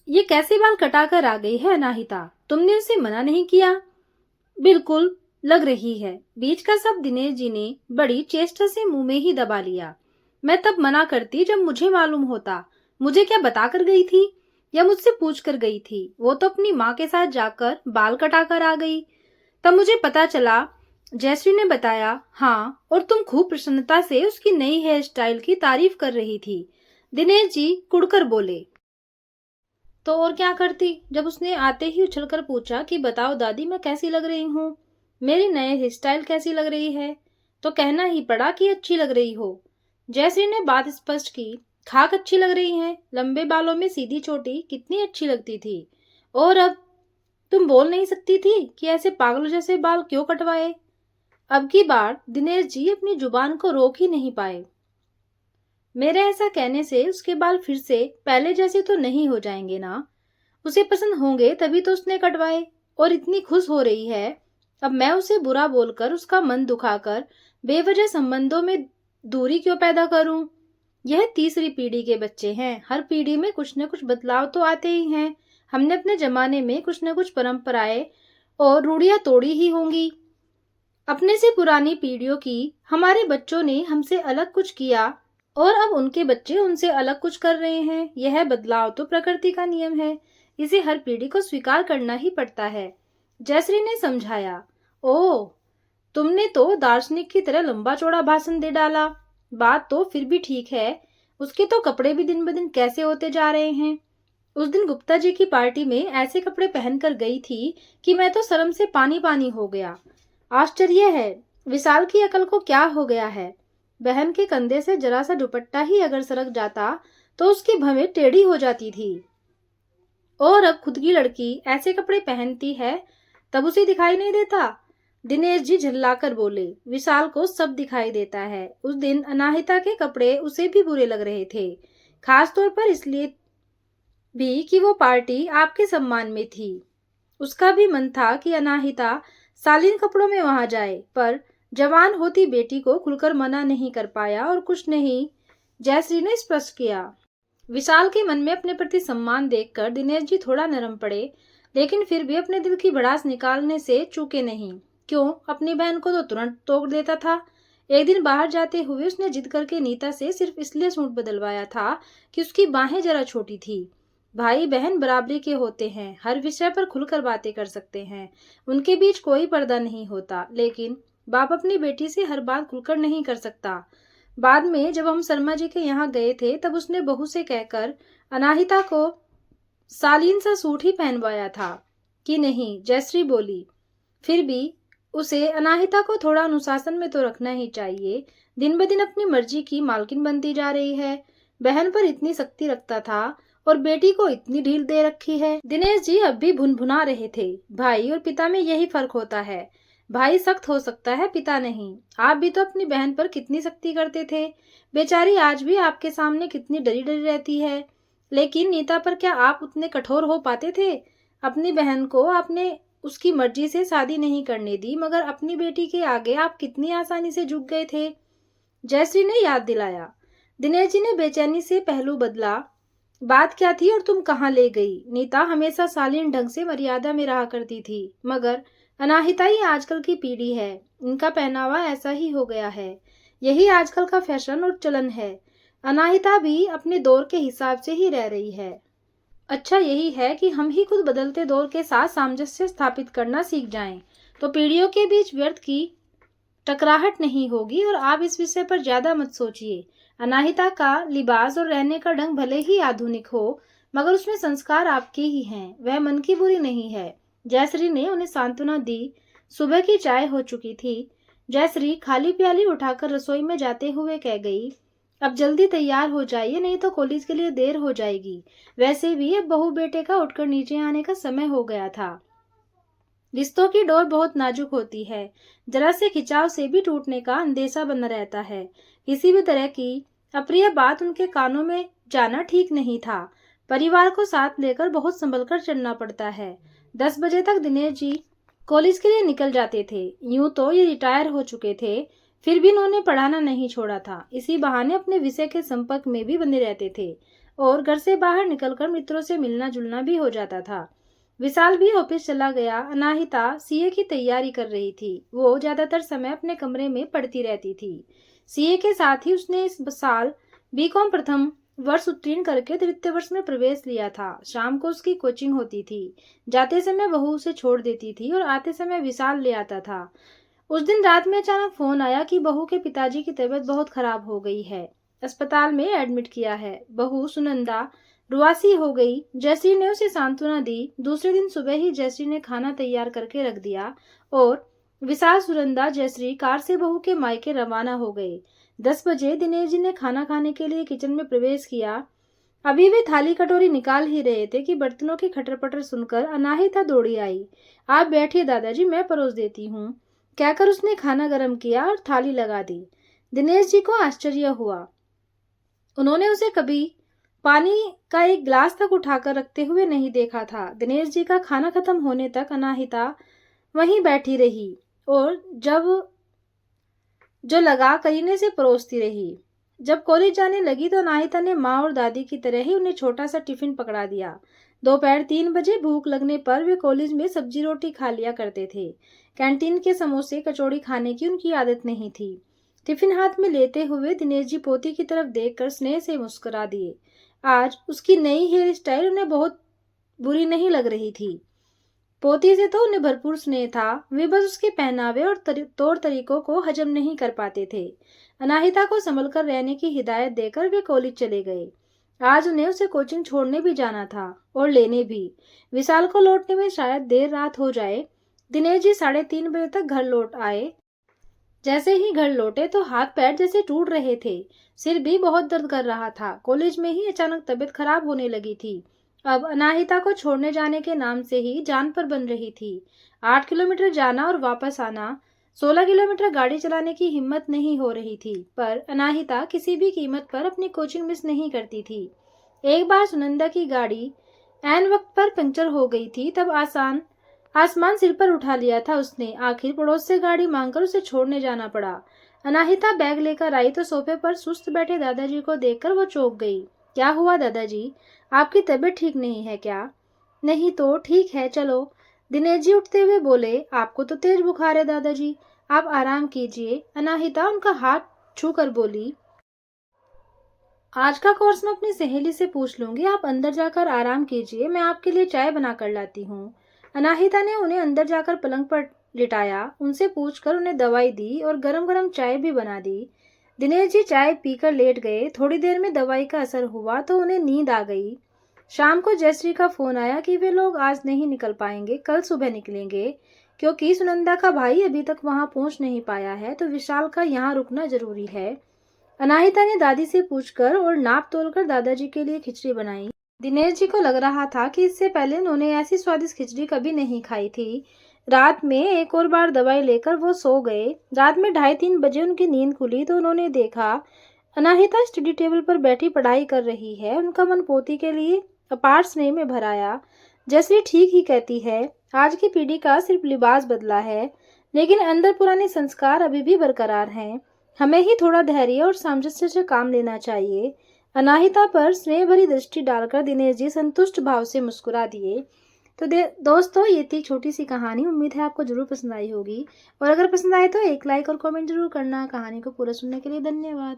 ये कैसे बाल कटाकर आ गई है अनाहिता? तुमने उसे मना नहीं किया? बिल्कुल लग रही है। बीच का सब दिनेश जी ने बड़ी चेष्टा से मुंह में ही दबा लिया। मैं तब मना करती जब मुझे मालूम होता। मुझे क्या बता कर गई थी या मुझसे पूछ कर गई थी? वो तो अपनी माँ के साथ जाकर बाल कटाकर आ गई। तब मुझे पता चला। जयश्री ने बताया। हाँ, और तुम खूब प्रसन्नता से उसकी नई हेयर स्टाइल की तारीफ कर रही थी। दिनेश जी कुड़कर बोले। तो और क्या करती जब उसने आते ही उछलकर पूछा कि बताओ दादी, मैं कैसी लग रही हूँ? मेरी नए हेयर स्टाइल कैसी लग रही है? तो कहना ही पड़ा कि अच्छी लग रही हो। जयश्री ने बात स्पष्ट की। खाक अच्छी लग रही है। लंबे बालों में सीधी चोटी कितनी अच्छी लगती थी। और अब तुम बोल नहीं सकती थी कि ऐसे पागलों जैसे बाल क्यों कटवाए? अब की बार दिनेश जी अपनी जुबान को रोक ही नहीं पाए। मेरे ऐसा कहने से उसके बाल फिर से पहले जैसे तो नहीं हो जाएंगे ना? उसे पसंद होंगे तभी तो उसने कटवाए। और इतनी खुश हो रही है। अब मैं उसे बुरा बोलकर उसका मन दुखाकर बेवजह संबंधों में दूरी क्यों पैदा करूं? यह तीसरी पीढ़ी के बच्चे हैं। हर पीढ़ी में कुछ न कुछ बदलाव तो आते ही हैं। हमने अपने जमाने में कुछ न कुछ परंपराएं और रूढ़ियां तोड़ी ही होंगी। अपने से पुरानी पीढ़ियों की हमारे बच्चों ने हमसे अलग कुछ किया और अब उनके बच्चे उनसे अलग कुछ कर रहे हैं। यह बदलाव तो प्रकृति का नियम है। इसे हर पीढ़ी को स्वीकार करना ही पड़ता है। जयश्री ने समझाया। ओह, तुमने तो दार्शनिक की तरह लंबा चौड़ा भाषण दे डाला। बात तो फिर भी ठीक है। उसके तो कपड़े भी दिन ब दिन कैसे होते जा रहे हैं। उस दिन गुप्ता जी की पार्टी में ऐसे कपड़े पहनकर गई थी कि मैं तो शर्म से पानी पानी हो गया। आश्चर्य है विशाल की अकल को क्या हो गया है। बहन के कंधे से जरा सा दुपट्टा ही अगर सरक जाता तो उसकी भवें टेढ़ी हो जाती थी। और अब खुद की लड़की ऐसे कपड़े पहनती है तब उसे दिखाई नहीं देता? दिनेश जी झल्लाकर बोले। विशाल को सब दिखाई देता है। उस दिन अनाहिता के कपड़े उसे भी बुरे लग रहे थे। खास तौर पर इसलिए भी कि वो पार्टी आपके सम्मान में थी। उसका भी मन था कि अनाहिता शालीन कपड़ों में वहां जाए, पर जवान होती बेटी को खुलकर मना नहीं कर पाया। और कुछ नहीं, जयश्री ने स्पष्ट किया। विशाल के मन में अपने प्रति सम्मान देखकर दिनेश जी थोड़ा नरम पड़े, लेकिन फिर भी अपने दिल की भड़ास निकालने से चूके नहीं। क्यों, अपनी बहन को तो तुरंत तोड़ देता था। एक दिन बाहर जाते हुए उसने जिद करके नीता से सिर्फ इसलिए सूट बदलवाया था कि उसकी बाहें जरा छोटी थी। भाई बहन बराबरी के होते हैं, हर विषय पर खुलकर बातें कर सकते हैं, उनके बीच कोई पर्दा नहीं होता। लेकिन बाप अपनी बेटी से हर बात खुलकर नहीं कर सकता। बाद में जब हम शर्मा जी के यहाँ गए थे तब उसने बहू से कहकर अनाहिता को शालीन सा सूट ही पहनवाया था कि नहीं? जयश्री बोली। फिर भी उसे अनाहिता को थोड़ा अनुशासन में तो रखना ही चाहिए। दिन ब दिन अपनी मर्जी की मालकिन बनती जा रही है। बहन पर इतनी सख्ती रखता था और बेटी को इतनी ढील दे रखी है। दिनेश जी अब भी भुनभुना रहे थे। भाई और पिता में यही फर्क होता है। भाई सख्त हो सकता है, पिता नहीं। आप भी तो अपनी बहन पर कितनी सख्ती करते थे। बेचारी आज भी आपके सामने कितनी डरी डरी रहती है। लेकिन नीता पर क्या आप उतने कठोर हो पाते थे? अपनी बहन को आपने उसकी मर्जी से शादी नहीं करने दी, मगर अपनी बेटी के आगे आप कितनी आसानी से झुक गए थे। जयश्री ने याद दिलाया। दिनेश जी ने बेचैनी से पहलू बदला। बात क्या थी और तुम कहाँ ले गई? नीता हमेशा शालीन ढंग से मर्यादा में रहा करती थी, मगर अनाहिता ही आजकल की पीढ़ी है। इनका पहनावा ऐसा ही हो गया है। यही आजकल का फैशन और चलन है। अनाहिता भी अपने दौर के हिसाब से ही रह रही है। अच्छा यही है कि हम ही खुद बदलते दौर के साथ सामंजस्य स्थापित करना सीख जाएं, तो पीढ़ियों के बीच व्यर्थ की टकराहट नहीं होगी। और आप इस विषय पर ज्यादा मत सोचिए। अनाहिता का लिबास और रहने का ढंग भले ही आधुनिक हो, मगर उसमें संस्कार आपके ही हैं। वह मन की बुरी नहीं है। जयश्री ने उन्हें सांत्वना दी। सुबह की चाय हो चुकी थी। जयश्री खाली प्याली उठाकर रसोई में जाते हुए कह गई, अब जल्दी तैयार हो जाइए, नहीं तो कॉलेज के लिए देर हो जाएगी। वैसे भी अब बहू बेटे का उठकर नीचे आने का समय हो गया था। रिश्तों की डोर बहुत नाजुक होती है। जरा से खिंचाव से भी टूटने का अंदेशा बना रहता है। किसी भी तरह की अप्रिय बात उनके कानों में जाना ठीक नहीं था। परिवार को साथ लेकर बहुत संभल कर चलना पड़ता है। 10 बजे तक दिनेश जी कॉलेज के लिए निकल जाते थे। यूं तो ये रिटायर हो चुके थे, फिर भी इन्होंने पढ़ाना नहीं छोड़ा था। इसी बहाने अपने विषय के संपर्क में भी बने रहते थे और घर से बाहर निकलकर मित्रों से मिलना जुलना भी हो जाता था। विशाल भी ऑफिस चला गया। अनाहिता सीए की तैयारी कर रही थी। वो ज्यादातर समय अपने कमरे में पढ़ती रहती थी। सीए के साथ ही उसने इस साल बीकॉम प्रथम वर्ष उत्तीर्ण करके तृतीय वर्ष में प्रवेश लिया था। शाम को उसकी कोचिंग होती थी। जाते समय बहू उसे छोड़ देती थी और आते समय विशाल ले आता था। उस दिन रात में अचानक फोन आया कि बहू के पिताजी की तबीयत बहुत खराब हो गई है, अस्पताल में एडमिट किया है। बहू सुनंदा रुआसी हो गई। जयश्री ने उसे सांत्वना दी। दूसरे दिन सुबह ही जयश्री ने खाना तैयार करके रख दिया और विशाल, सुनंदा, जयश्री कार से बहू के मायके रवाना हो गए। 10 बजे दिनेश जी ने खाना खाने के लिए किचन में प्रवेश किया। अभी वे थाली कटोरी निकाल ही रहे थे कि बर्तनों की खटर पटर सुनकर अनाहिता दौड़ी आई। आप बैठिए दादाजी, मैं परोस देती हूँ, कहकर उसने खाना गर्म किया और थाली लगा दी। दिनेश जी को आश्चर्य हुआ। उन्होंने उसे कभी पानी का एक गिलास तक उठाकर रखते हुए नहीं देखा था। दिनेश जी का खाना खत्म होने तक अनाहिता वहीं बैठी रही और जो लगा करीने से परोसती रही। जब कॉलेज जाने लगी तो अनाहिता ने माँ और दादी की तरह ही उन्हें छोटा सा टिफिन पकड़ा दिया। दोपहर 3 बजे भूख लगने पर वे कॉलेज में सब्जी रोटी खा लिया करते थे। कैंटीन के समोसे कचौड़ी खाने की उनकी आदत नहीं थी। टिफिन हाथ में लेते हुए दिनेश जी पोती की तरफ देखकर स्नेह से मुस्कुरा दिए। आज उसकी नई हेयर स्टाइल उन्हें बहुत बुरी नहीं लग रही थी। पोती से तो उन्हें भरपूर स्नेह था। वे बस उसके पहनावे और तौर तरीकों को हजम नहीं कर पाते थे। अनाहिता को संभल कर रहने की हिदायत देकर वे कॉलेज चले गए। आज उन्हें उसे कोचिंग छोड़ने भी जाना था और लेने भी। विशाल को लौटने में शायद देर रात हो जाए। दिनेश जी 3:30 बजे तक घर लौट आए। जैसे ही घर लौटे तो हाथ पैर जैसे टूट रहे थे। सिर भी बहुत दर्द कर रहा था। कॉलेज में ही अचानक तबीयत खराब होने लगी थी। अब अनाहिता को छोड़ने जाने के नाम से ही जान पर बन रही थी। 8 किलोमीटर जाना और वापस आना, 16 किलोमीटर गाड़ी चलाने की हिम्मत नहीं हो रही थी। पर अनाहिता किसी भी कीमत पर अपनी कोचिंग मिस नहीं करती थी। एक बार सुनंदा की गाड़ी ऐन वक्त पर पंचर हो गई थी। तब आसमान सिर पर उठा लिया था उसने। आखिर पड़ोस से गाड़ी मांगकर उसे छोड़ने जाना पड़ा। अनाहिता बैग लेकर आई तो सोफे पर सुस्त बैठे दादाजी को देखकर वो चौंक गई। क्या हुआ दादाजी, आपकी तबीयत ठीक नहीं है क्या? नहीं तो ठीक है, चलो। दिनेश जी उठते हुए बोले, आपको तो तेज बुखार है दादाजी, आप आराम कीजिए। अनाहिता उनका हाथ छू कर बोली, आज का कोर्स मैं अपनी सहेली से पूछ लूंगी, आप अंदर जाकर आराम कीजिए, मैं आपके लिए चाय बना कर लाती हूँ। अनाहिता ने उन्हें अंदर जाकर पलंग पर लिटाया, उनसे पूछकर उन्हें दवाई दी और गरम गरम चाय भी बना दी। दिनेश जी चाय पीकर लेट गए। थोड़ी देर में दवाई का असर हुआ तो उन्हें नींद आ गई। शाम को जयश्री का फोन आया कि वे लोग आज नहीं निकल पाएंगे, कल सुबह निकलेंगे, क्योंकि सुनंदा का भाई अभी तक वहां पहुंच नहीं पाया है तो विशाल का यहाँ रुकना जरूरी है। अनाहिता ने दादी से पूछकर और नाप तोलकर दादाजी के लिए खिचड़ी बनाई। दिनेश जी को लग रहा था कि इससे पहले उन्होंने ऐसी स्वादिष्ट खिचड़ी कभी नहीं खाई थी। रात में एक और बार दवाई लेकर वो सो गए। रात में 2:30-3 बजे उनकी नींद खुली तो उन्होंने देखा अनाहिता स्टडी टेबल पर बैठी पढ़ाई कर रही है। उनका मन पोती के लिए अपार स्नेह में भर आया। जैसे ठीक ही कहती है, आज की पीढ़ी का सिर्फ लिबास बदला है, लेकिन अंदर पुराने संस्कार अभी भी बरकरार हैं। हमें ही थोड़ा धैर्य और सामंजस्य से काम लेना चाहिए। अनाहिता पर स्नेह भरी दृष्टि डालकर दिनेश जी संतुष्ट भाव से मुस्कुरा दिए। तो दोस्तों, ये थी छोटी सी कहानी। उम्मीद है आपको जरूर पसंद आई होगी और अगर पसंद आए तो एक लाइक और कमेंट जरूर करना। कहानी को पूरा सुनने के लिए धन्यवाद।